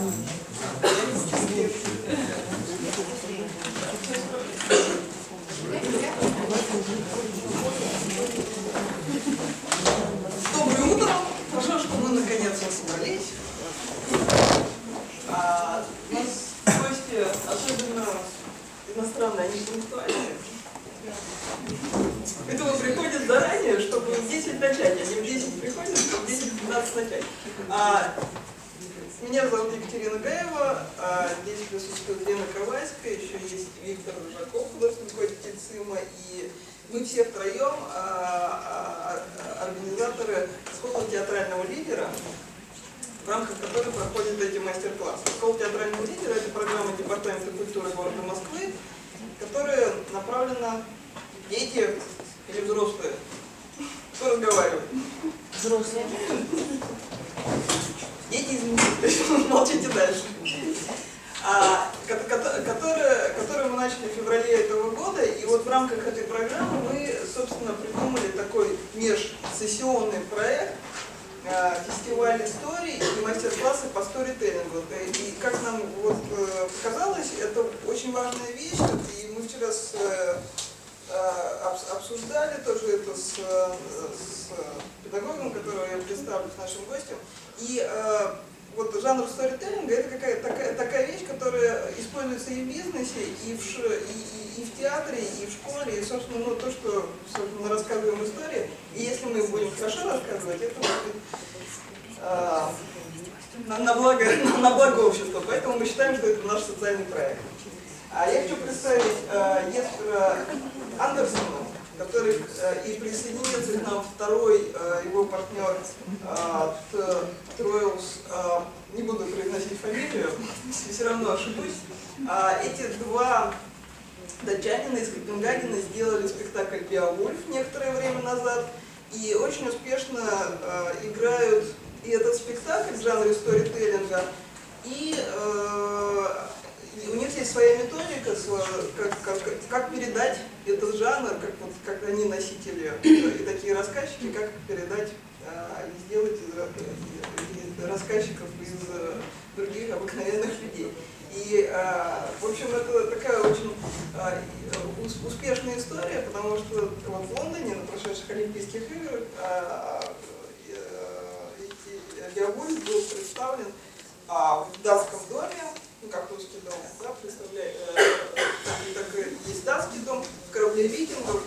Доброе утро. Хорошо, что мы наконец-то собрались. У нас гости, особенно иностранные, они пунктуальные. Поэтому приходят заранее, чтобы в 10 начать. Они в 10 приходят, чтобы в 10-15 начать. Меня зовут Екатерина Гаева, здесь присутствует Лена Ковальская, еще есть Виктор Жаков, художественный руководитель ЦИМа, и мы все втроем организаторы школы театрального лидера, в рамках которой проходят эти мастер-классы. Школа театрального лидера — это программа Департамента культуры города Москвы, которая направлена дети или взрослые. Кто разговаривает? Взрослые. Дети, извините, молчите дальше. Которую мы начали в феврале этого года, и вот в рамках этой программы мы, собственно, придумали такой межсессионный проект, фестиваль истории и мастер-классы по сторителлингу. И как нам вот показалось, это очень важная вещь, и мы вчера обсуждали тоже это с педагогом, которого я представлю, с нашим гостем. И вот жанр сторителлинга — это такая вещь, которая используется и в бизнесе, и в театре, и в школе, и, собственно, то, что мы рассказываем истории. И если мы будем хорошо рассказывать, это будет на благо общества. Поэтому мы считаем, что это наш социальный проект. Я хочу представить Еспера Андерсона, который и присоединится к нам второй его партнер Троилс, не буду произносить фамилию, все равно ошибусь. Эти два датчанина из Копенгагена сделали спектакль «Беовульф» некоторое время назад и очень успешно играют и этот спектакль в жанре сторителлинга, и у них есть своя методика, как передать этот жанр, как они носители и такие рассказчики, как передать и сделать из рассказчиков из других обыкновенных людей. И, в общем, это такая очень успешная история, потому что вот в Лондоне на прошедших Олимпийских играх Беовульф был представлен в датском доме, как русский дом, да, представляет, есть датский дом, в корабле викингов,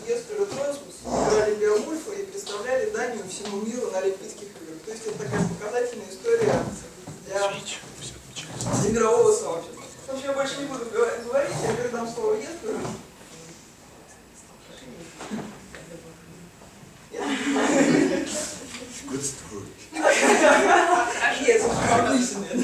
Еспер и Троилс играли Беовульфа и представляли Данию всему миру на Олимпийских играх. То есть это такая показательная история для мирового сообщества. В общем, я больше не буду говорить, я передам слово Есперу. Good story. Yes, I'm listening.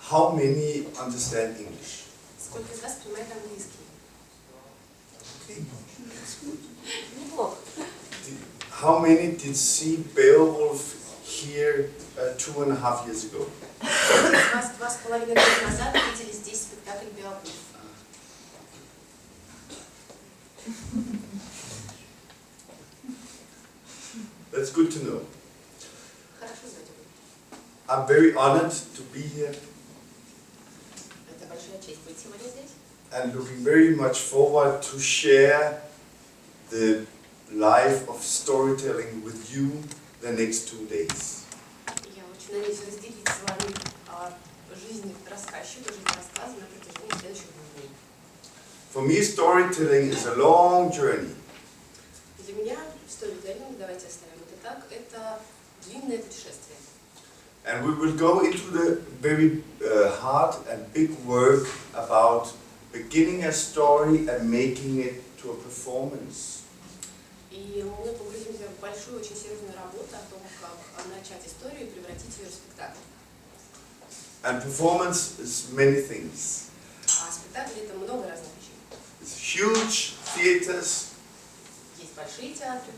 How many understand English? Сколько из вас понимает английский? Okay, that's good. Неплохо. How many did see Beowulf here 2.5 years ago? Вас 2,5 года назад видели здесь спектакль «Беовульф». That's good to know. Хорошо знать. I'm very honored to be here Это большая честь быть сегодня здесь. and looking very much forward to share the life of storytelling with you the next 2 days. Я очень надеюсь разделить с вами жизнь рассказчика, жизнь рассказа на протяжении следующих 2 дней. For me, storytelling is a long journey. Для меня сторителлинг, давайте оставим это так, это длинное путешествие. And we will go into the very hard and big work about beginning a story and making it to a performance. И мы погрузимся в большую, очень серьезную работу о том, как начать историю и превратить ее в спектакль. And performance is many things. А спектакль — это много разных вещей. It's huge theaters Есть большие театры,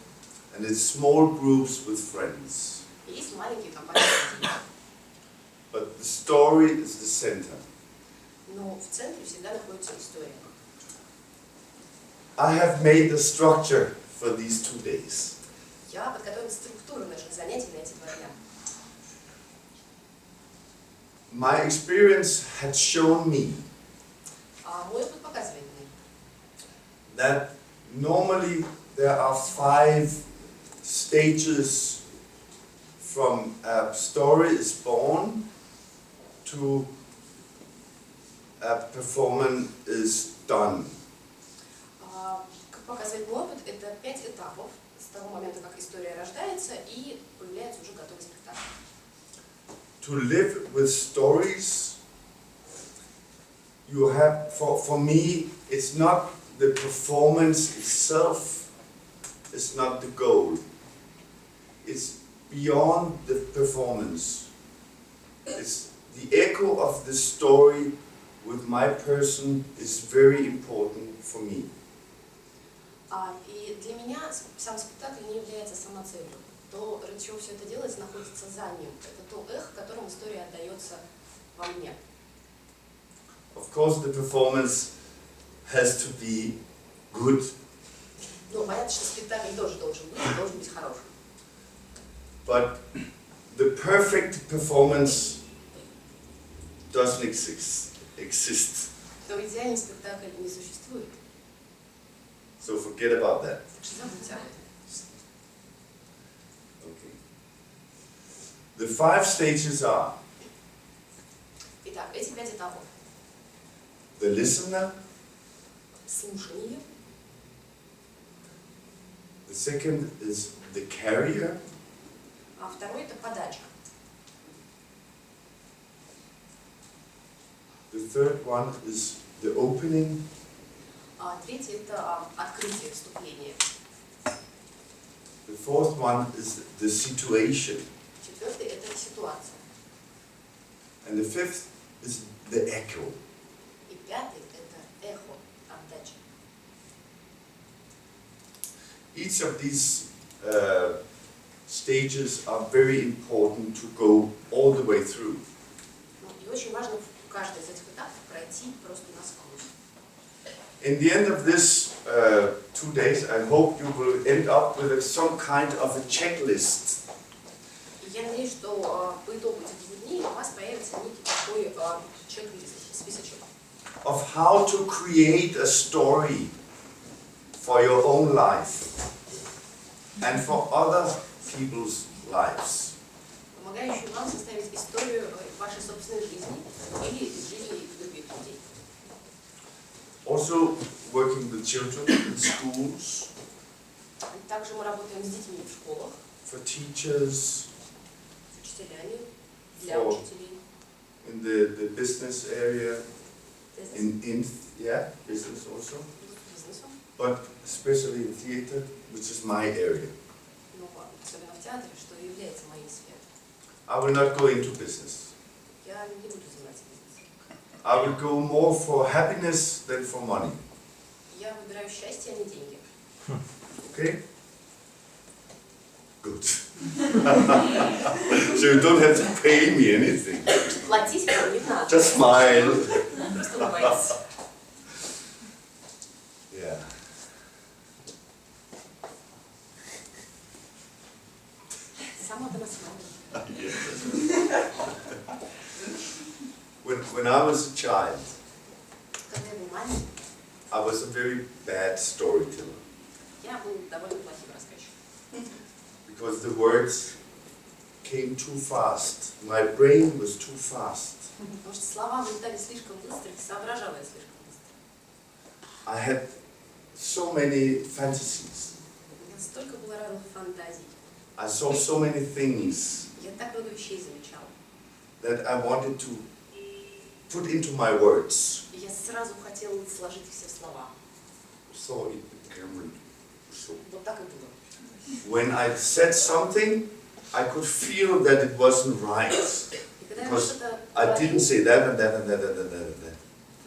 and it's small groups with friends. и есть маленькие компании. But the story is the center. но в центре всегда находится история. I have made the structure for these 2 days. Я подготовила структуру наших занятий на эти 2 дня. My experience had shown me А мой опыт показывает мне, that normally there are 5 stages from a story is born to a performance is done. Как показывает мой опыт, это 5 этапов с того момента, как история рождается и появляется уже готовый спектакль. To live with stories, you have, for me, it's not the performance itself, it's not the goal. It's beyond the performance. It's the echo of the story with my person is very important for me. И для меня сам спектакль не является самоцелью. То, ради чего все это делается, находится за ним. Это то эхо, которым история отдается во мне. Of course, the performance has to be good, Ну, понятно, что спектакль тоже должен быть хорошим. but the perfect performance doesn't exist. Но идеальный спектакль не существует. So forget about that. Так что забудьте об этом. Okay. The 5 stages are Итак, эти 5 этапов. the listener, Слушание. the second is the carrier, А второй – это подача. the third one is the opening, А третий – это открытие, вступление. the fourth one is the situation, Четвертый – это ситуация. and the fifth is the echo. И пятый – это эхо, отдача. Each of these stages are very important to go all the way through. Ну, и очень важно в каждый из этих этапов пройти просто насквозь. In the end of this 2 days, I hope you will end up with some kind of a checklist И я надеюсь, что по итогу этих 2 дней у вас появится некий такой чек-лист, списочек. of how to create a story for your own life and for other people's lives. Помогающий вам составить историю вашей собственной жизни или из жизни других людей. Also working with children in schools, Также мы работаем с детьми в школах, for teachers, с учителями, для For- учителей. in the business area, Бизнес, in business also, бизнесом, but especially in theater, which is my area. но особенно в театре, что является моей сферой. I will not go into business. Я не буду заниматься бизнесом. I will go more for happiness than for money. Я выбираю счастье, а не деньги. Okay? Good. So you don't have to pay me anything. Платить вам не надо. Just smile. Просто улыбайтесь. Yeah. Само это рассматриваю. When I was a child, Когда я был маленький, I was a very bad storyteller я был довольно плохим рассказчиком. because the words came too fast. My brain was too fast. Потому что слова вылетали слишком быстро, и соображала я слишком быстро. I had so many fantasies. У меня столько было разных фантазий. I saw so many things Я так много вещей замечала. that I wanted to put into my words. И я сразу хотела сложить их все в слова. So it became so. Вот так и было. When I said something, I could feel that it wasn't right. И когда я Because что-то I говорила, didn't say that and that and that and that and that.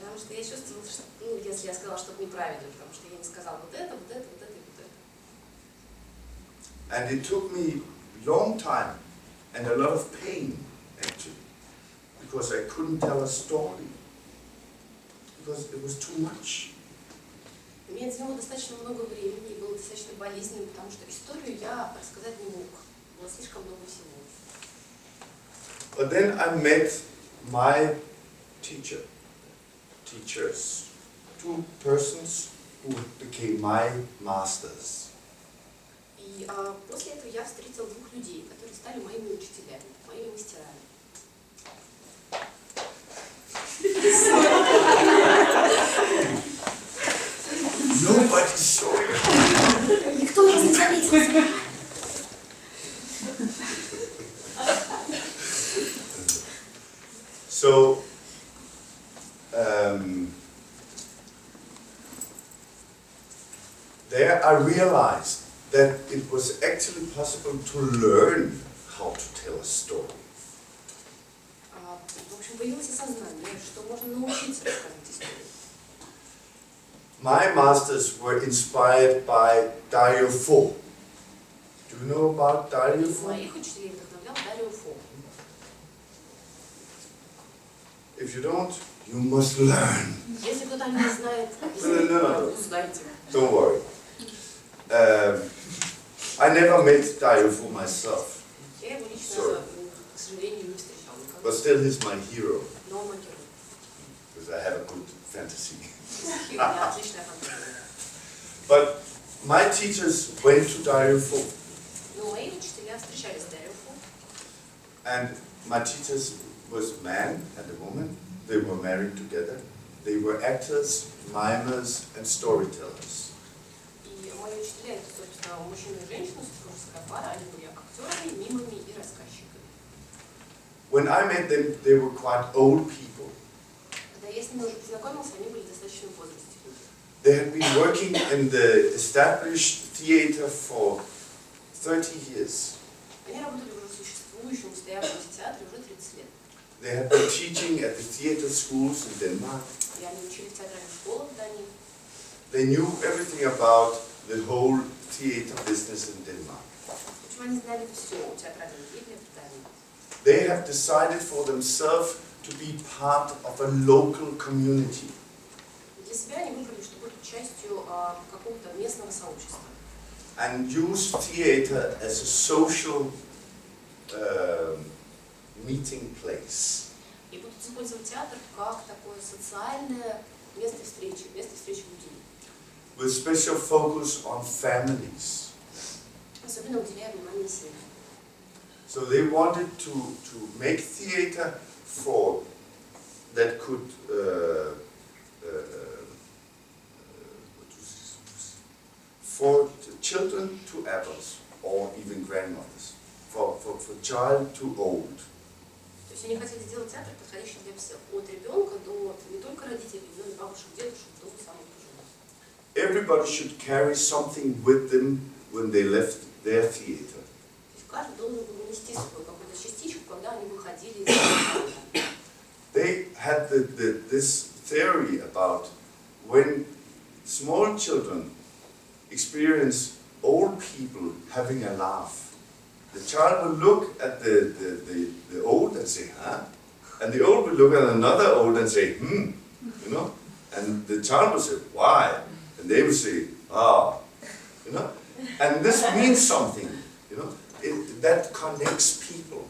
потому что я чувствовала, что, ну, если я сказала что-то неправильно, потому что я не сказала вот это, вот это, вот это и вот это. And it took me long time and a lot of pain, actually, because I couldn't tell a story. because it was too much. Мне заняло достаточно много времени и было достаточно болезненно, потому что историю я рассказать не мог. Было слишком много всего. But then I met my teachers, two persons who became my masters. И после этого я встретила двух людей, которые стали моими учителями, моими мастерами. Nobody saw it. Никто нас не заметил. So, there I realized that it was actually possible to learn how to tell a story. В общем, появилось осознание, что можно научиться рассказывать историю. My masters were inspired by Dario Fo. Do you know about Dario Fo? Моих учителей вдохновлял Дарио Фо. If you don't, you must learn. Если кто-то не знает, No. узнайте. Don't worry. I never met Dario Fo myself, Я его лично, Sorry. к сожалению, не встречал никогда. but still he's my hero Но он мой герой. because I have a good fantasy. У меня отличная фантазия. But my teachers went to Dario Fo, Но мои учителя встречались с Дарио Фо. and my teachers was a man and a woman. They were married together. They were actors, mimers, and storytellers. И мои учителя, это, собственно, мужчина и женщина, супружеская пара, они были актерами, мимами и рассказчиками. When I met them, they were quite old people. Когда я с ними уже познакомился, они были достаточно в возрасте люди. They had been working in the established theater for 30 years. Они работали в уже существующем, устоявшемся театре уже 30 лет. They had been teaching at the theater schools in Denmark. И они учили в театральных школах в Дании. They knew everything about the whole theater business in Denmark. В общем, они знали все о театральном деле в Дании. They have decided for themselves to be part of a local community. Для себя они выбрали, что будут частью какого-то местного сообщества. And use theater as a social meeting place. И будут использовать театр как такое социальное место встречи людей. With special focus on families. Особенно уделяя внимание семьям. So they wanted to make theater for that could for children to adults or even grandmothers, for child to old. То есть они хотели сделать театр, подходящий для всех, от ребенка до не только родителей, но и бабушек, дедушек, до самых пожилых. Everybody should carry something with them when they left their theater. То есть каждый должен был нести с собой какую-то частичку, когда они выходили из театра. They had this theory about when small children experience old people having a laugh. The child will look at the old and say, huh? And the old will look at another old and say, you know? And the child will say, why? And they will say, ah, you know? And this means something, you know? That connects people.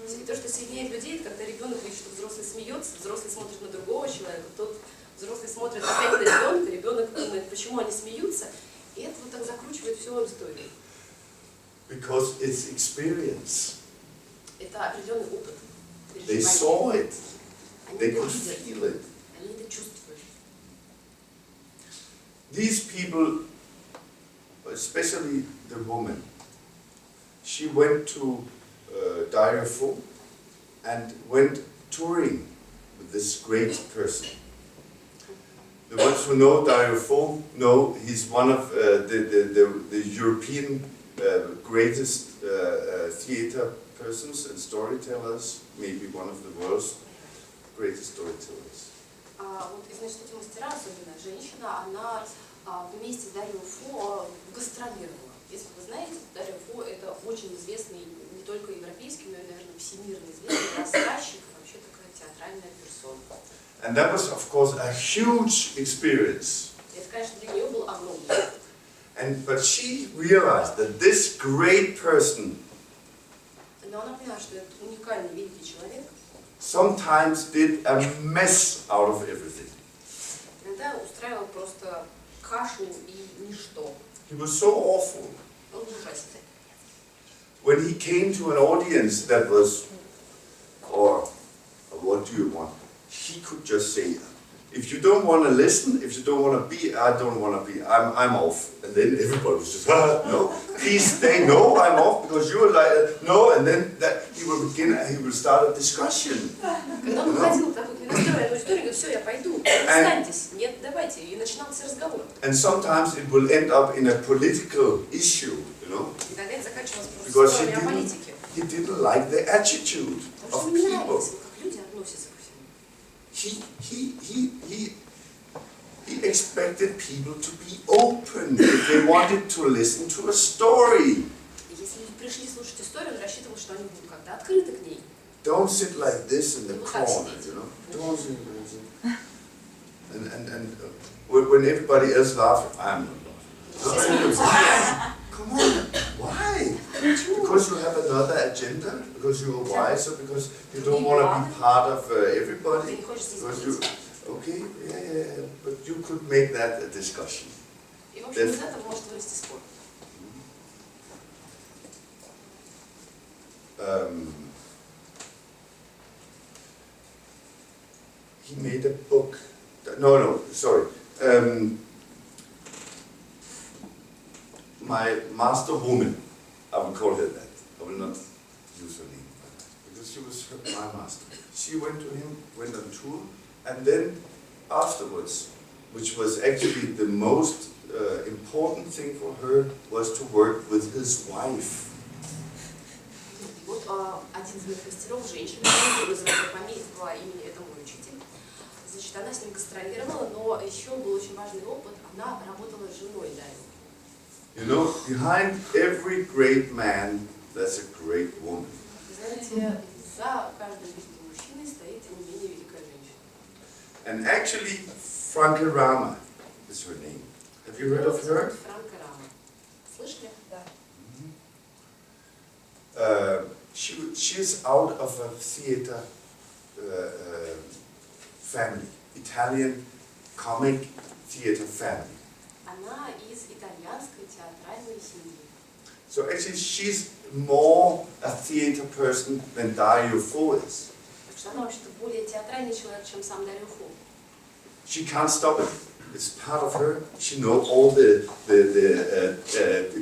И то, что соединяет людей, это когда ребенок видит, что взрослый смеется, взрослый смотрит на другого человека, тот взрослый смотрит опять на ребенка, ребенок думает, почему они смеются, и это вот так закручивает всю историю. Because it's experience. Это определенный опыт. They saw it. Они They это could видят, feel it. они это чувствуют. These people, especially the woman, she went to Dario Fo and went touring with this great person. The ones who know Dario Fo know he's one of the European greatest theater persons and storytellers, maybe one of the world's greatest storytellers. Вот, и, значит, эти мастера, особенно женщина, она вместе с Дарио Фо гастролировала. Если вы знаете, Дарио Фо это очень известный, не только европейский, но и, наверное, всемирно известный рассказчик, вообще такая театральная персона. And that was, of course, a huge experience. Это, конечно, для нее был огромный. But she realized that this great person Но она поняла, что этот уникальный, великий человек sometimes did a mess out of everything. иногда устраивал просто кашу и ничто. He was so awful. Он был ужасен. When he came to an audience that was, or what do you want? He could just say, if you don't want to listen, if you don't want to be, I don't want to be, I'm off. And then everybody was just, no, please stay, no, I'm off, because you're like, no, and then he will start a discussion. Когда он выходил в такую настроенную историю, говорит, все, я пойду, останьтесь, нет, давайте, и начинался разговор. And sometimes it will end up in a political issue, you know, И тогда это заканчивалось просто because спорами о политике. he didn't like the attitude Потому что of ему не people. нравилось, как люди относятся ко всему. He expected people to be open if they wanted to listen to a story. И если люди пришли слушать историю, он рассчитывал, что они будут как-то открыты к ней. Don't sit like this in the Вот так corner, сидеть. you know. Don't sit. And when everybody else laughs, I'm not Все laughing. смеются. Come on, why? Because you have another agenda? Because you are wise, or because you don't want to be part of Ты everybody? не хочешь здесь Because you, быть. okay, yeah, but you could make that a discussion. И, в общем, из этого может вырасти спор. He made a book. No, sorry. My master woman, I will call her that. I will not use her name because she was my master. She went to him, went on tour, and then afterwards, which was actually the most important thing for her, was to work with his wife. И вот один из моих мастеров, женщина, из Рампамии, по имени это мой учитель. Значит, она с ним гастролировала, но еще был очень важный опыт. Она работала с женой Дарьей. You know, behind every great man, there's a great woman. Вы знаете, за каждым великим мужчиной стоит не менее великая женщина. And actually, Franca Rama is her name. Have you heard of her? Франка Рама. Слышали? Да. She's out of a theater family, Italian comic theater family. Она из итальянской театральной семьи. So actually, she's more a theater person than Dario Fo is. Так что она вообще-то более театральный человек, чем сам Дарио Фо. She can't stop it. It's part of her. She knows all the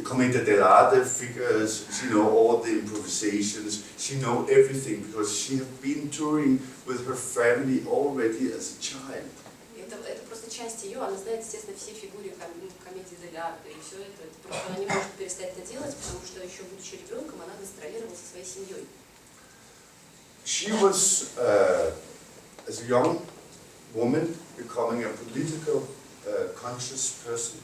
commedia dell'arte figures. She knows all the improvisations. She knows everything because she has been touring with her family already as a child. Это просто часть ее, она знает, естественно, все фигуры комедии дель-арте, и все это просто она не может перестать это делать, потому что еще будучи ребенком, она гастролировала со своей семьей. She was, as a young woman, becoming a political conscious person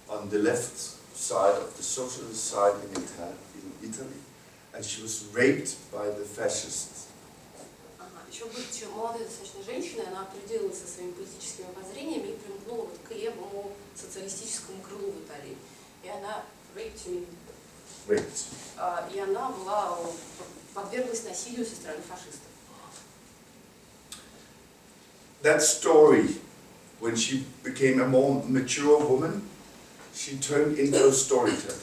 on the left side of the socialist side in Italy, and she was raped by the fascists. Еще будучи молодой достаточно женщиной, она определилась со своими политическими воззрениями и примкнула вот к левому социалистическому крылу в Италии. И она и она была подверглась насилию со стороны фашистов. That story, when she became a more mature woman, she turned into a storyteller.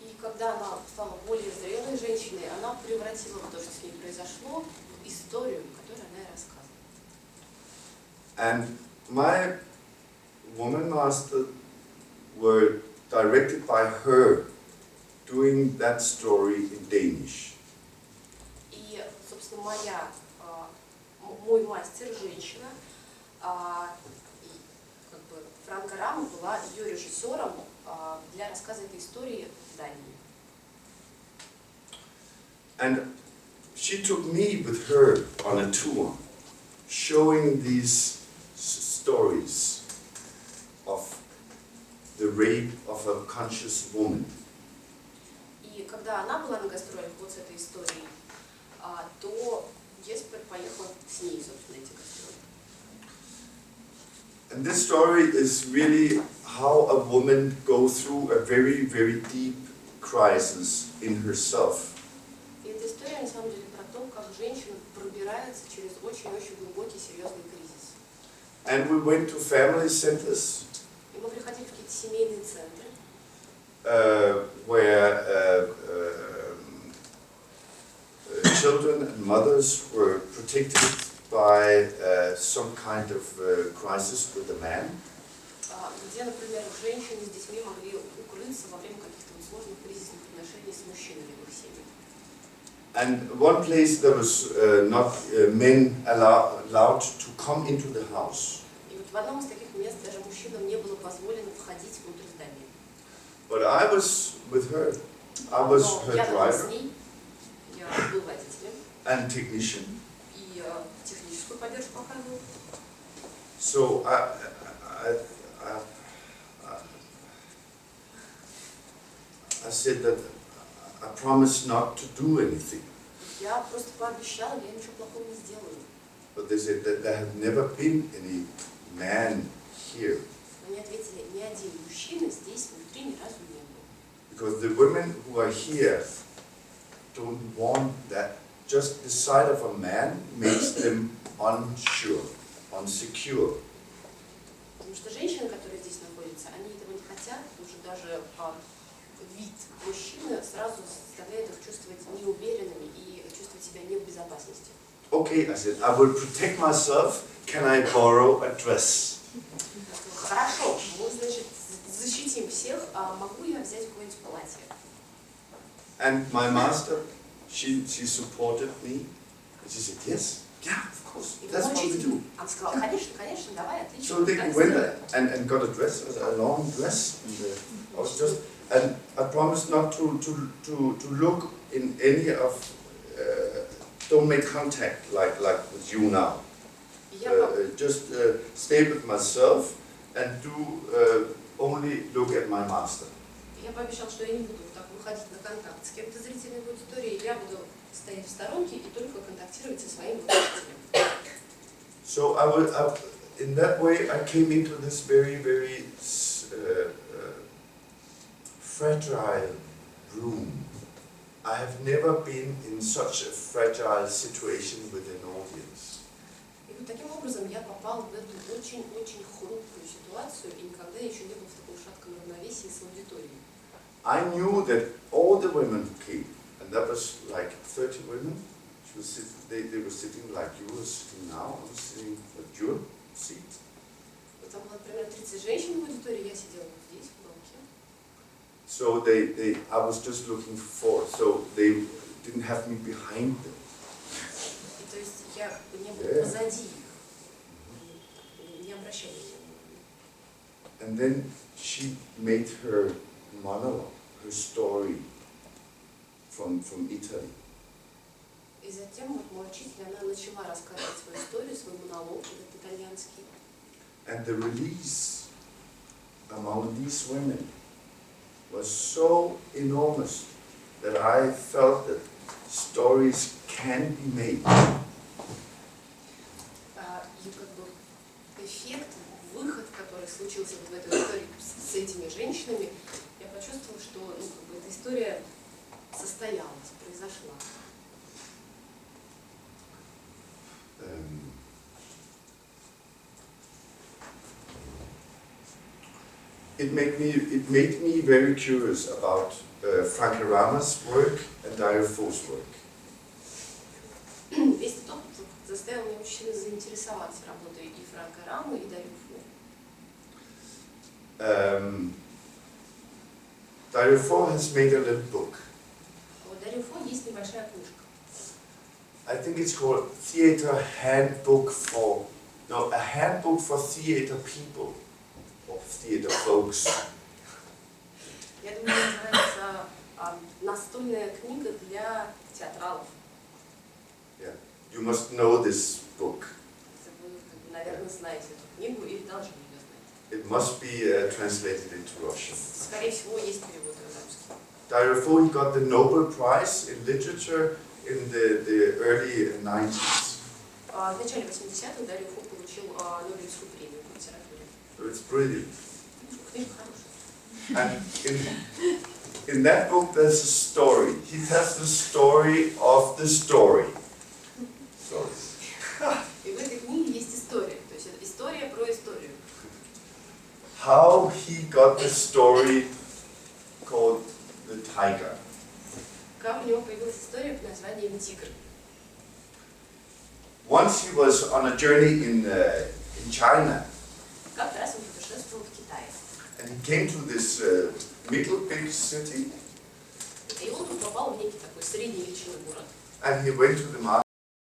И когда она стала более зрелой женщиной, она превратила то, что с ней произошло, в историю, которую она и рассказывала. And my woman master were directed by her doing that story in Danish. И, собственно, мой мастер, женщина, как бы Франка Рама была ее режиссером для рассказа этой истории в Дании. And she took me with her on a tour, showing these stories of the rape of a conscious woman. И когда она была на гастролях вот с этой историей, то Еспер поехал с ней, собственно, эти гастроли. And this story is really how a woman goes through a very, very deep crisis in herself. И эта история на самом деле про то, как женщина пробирается через очень-очень глубокий, серьезный кризис. And we went to family centers И мы приходили в какие-то семейные центры, where children and mothers were protected by some kind of crisis with a man. где, например, женщины с детьми могли укрыться во время каких-то вот сложных кризисных отношений с мужчинами в их семьях. And one place there was not men allowed to come into the house. И вот в одном из таких мест даже мужчинам не было позволено входить внутрь здания. But I was with her. I was Но her я была с driver ней, я был водителем and technician. и техническую поддержку оказывал. So I said that I promised not to do anything. Я просто пообещала, я ничего плохого не сделаю. But they said that there had never been any man here. Но мне ответили, ни один мужчина здесь внутри ни разу не был. Because the women who are here don't want that. Just the sight of a man makes them unsure, unsecure. Потому что женщины, которые здесь находятся, они этого не хотят, потому что даже вид мужчины сразу заставляет их чувствовать неуверенными и чувствовать себя не в безопасности. Okay, I said, I will protect myself. Can I borrow a dress? Хорошо, мы, значит, защитим всех, а могу я взять какое-нибудь платье? And my master, she supported me. And she said, yes, yeah, of course, И that's what we do. она сказала, конечно, конечно, давай, отлично. So they так went сделаем. and got a dress, a long dress. And I was just, and I promised not to look in any of, don't make contact like with you now. И я Just stay with myself and do only look at my master. Я пообещала, что я не буду так выходить на контакт с кем-то зрительной аудиторией, я буду стоять в сторонке и только контактировать со своим учителем. So in that way, I came into this very, very fragile room. I have never been in such a fragile situation with an audience. И вот таким образом я попал в эту очень-очень хрупкую ситуацию и никогда еще не был в таком шатком равновесии с аудиторией. I knew that all the women came, and that was like 30 women. They were sitting like you were sitting now. I was sitting at your seat. Там было примерно 30 женщин в аудитории, я сидела вот здесь, в уголке. So I was just looking forward, so they didn't have me behind them. И то есть я не была позади их, не обращала внимания. And then she made her monologue, her story from Italy. И затем вот мой учитель, она начала рассказывать свою историю, свой монолог, этот итальянский. And the release among these women was so enormous that I felt that stories can be made. И как бы эффект, выход, который случился вот в этой истории с этими женщинами, я почувствовала, что как бы эта история состоялась, произошла. It made me very curious about Frank Rama's work and Dario Fo's work. Весь этот опыт заставил меня очень сильно заинтересоваться работой и Франка Рамы, и Дарио Фо. Dario Fo has made a little book. У Дарио Фо есть небольшая книжка. I think it's called Theater Handbook for, no, a handbook for theater people, or theater folks. Я думаю, называется «Настольная книга для театралов». Yeah, you must know this book. Вы, наверное, знаете эту книгу или должны ее знать. It must be translated into Russian. Скорее всего, есть перевод на русский. Dario Fo, he got the Nobel Prize in Literature in the early 90s. В начале 80-х Дарио Фо получил Нобелевскую премию по литературе. It's brilliant. Книжка хорошая. And in that book there's a story. He tells the story of the story. So, И в этой книге есть история. То есть это история про историю. how he got the story called The Tiger. Как у него появилась история под названием «Тигр». Once he was on a journey in China, Как-то раз он путешествовал в Китае. and he came to this middle big city, И он тут попал в некий такой средней величины город. and he went to the market.